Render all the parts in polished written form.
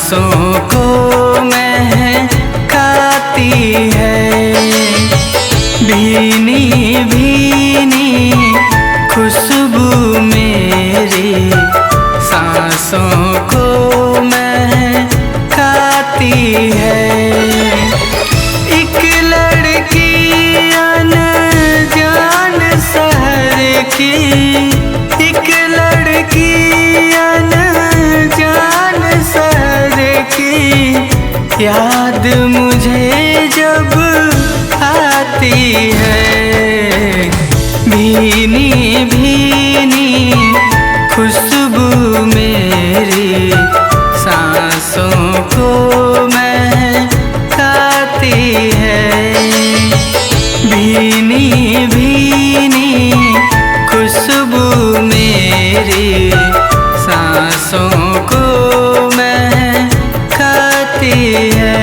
सांसों को महकाती है। भीनी भीनी खुशबू मेरी सांसों को महकाती है। एक लड़की अनजान शहर की, एक लड़की अनजान शहर की याद मुझे जब आती है। भीनी भीनी खुशबू मेरी सांसों को महकाती है। भीनी भीनी खुशबू मेरी सांसों को महकाती है।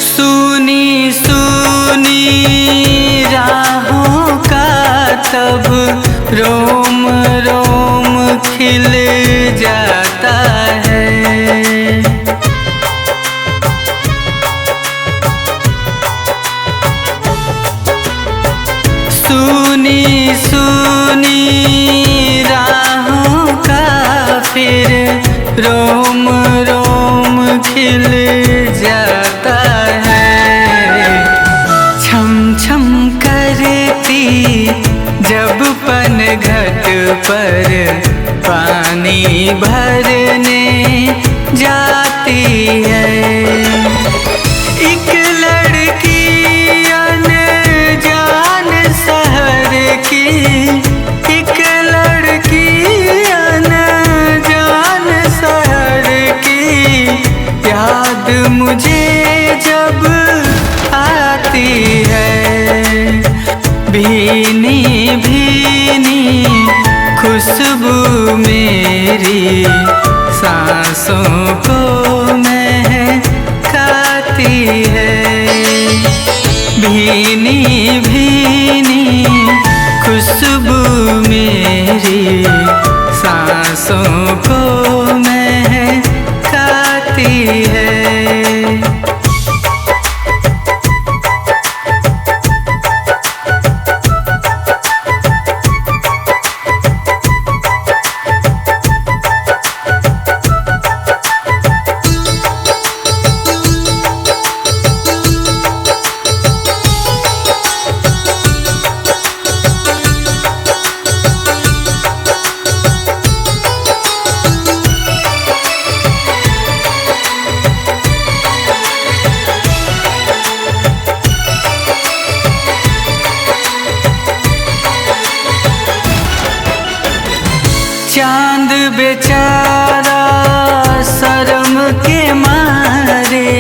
सुनी सुनी राहों का तब रोम रोम खिल जाता है। सुनी सुनी राहों का फिर रोम रोम खिल जाता है। छम छम करती जब पनघट पर पानी भरने जाती है। एक लड़की अनजान शहर की, एक लड़की अनजान शहर की याद मुझे जब आती है। भीनी भीनी खुशबू मेरी सांसों को महकाती है। भीनी भीनी खुशबू मेरी सांसों को महकाती है। चांद बेचारा शर्म के मारे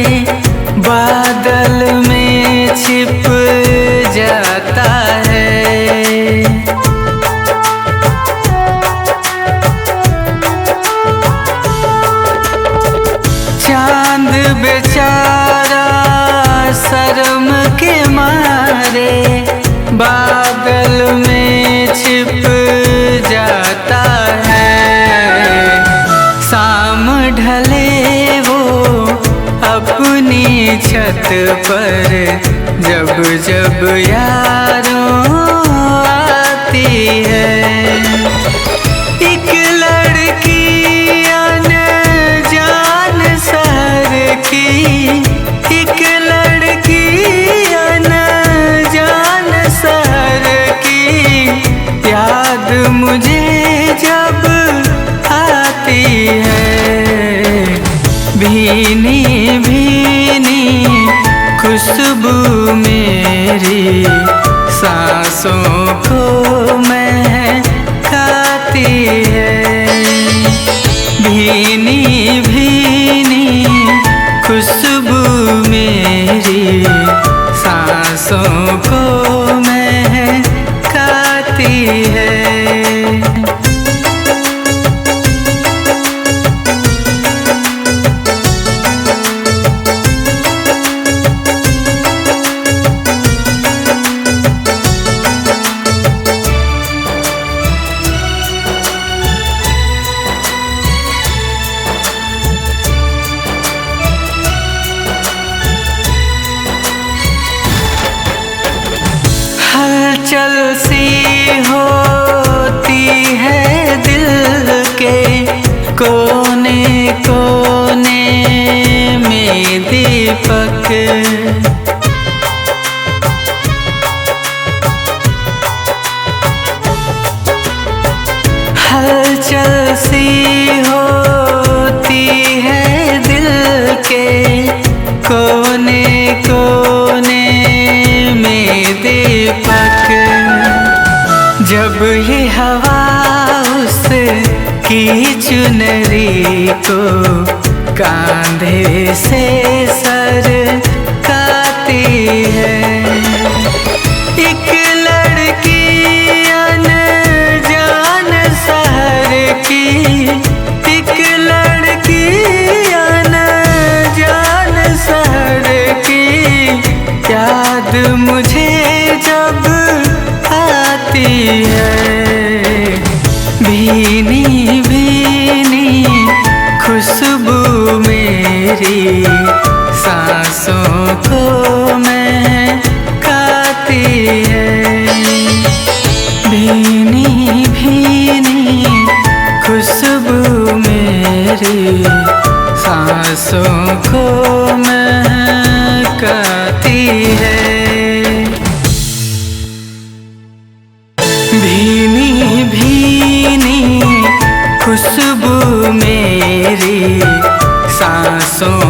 बादल में छिप जाता है। चांद बेचारा शर्म के मारे बादल में छिप जाता है। शाम ढले वो अपनी छत पर जब जब यारों आती है। एक लड़की अनजान शहर की, एक लड़की अनजान शहर की याद मुझे जब आती है। भीनी भीनी खुशबू मेरी सांसों को महकाती है। भीनी भीनी खुशबू मेरी है दिल के कोने कोने में दीपक। हलचल सी होती है दिल के कोने कोने में दीपक। जब ये हवा उसकी चुनरी को कांधे से सर काती है, एक लड़की अनजान शहर की, एक लड़की अनजान शहर की याद मुझे जब आती है। भीनी भीनी खुशबू मेरी सांसों को महकाती है। भीनी भीनी खुशबू मेरी सांसों को महकाती है। भीनी भीनी खुशबू मेरी सांसों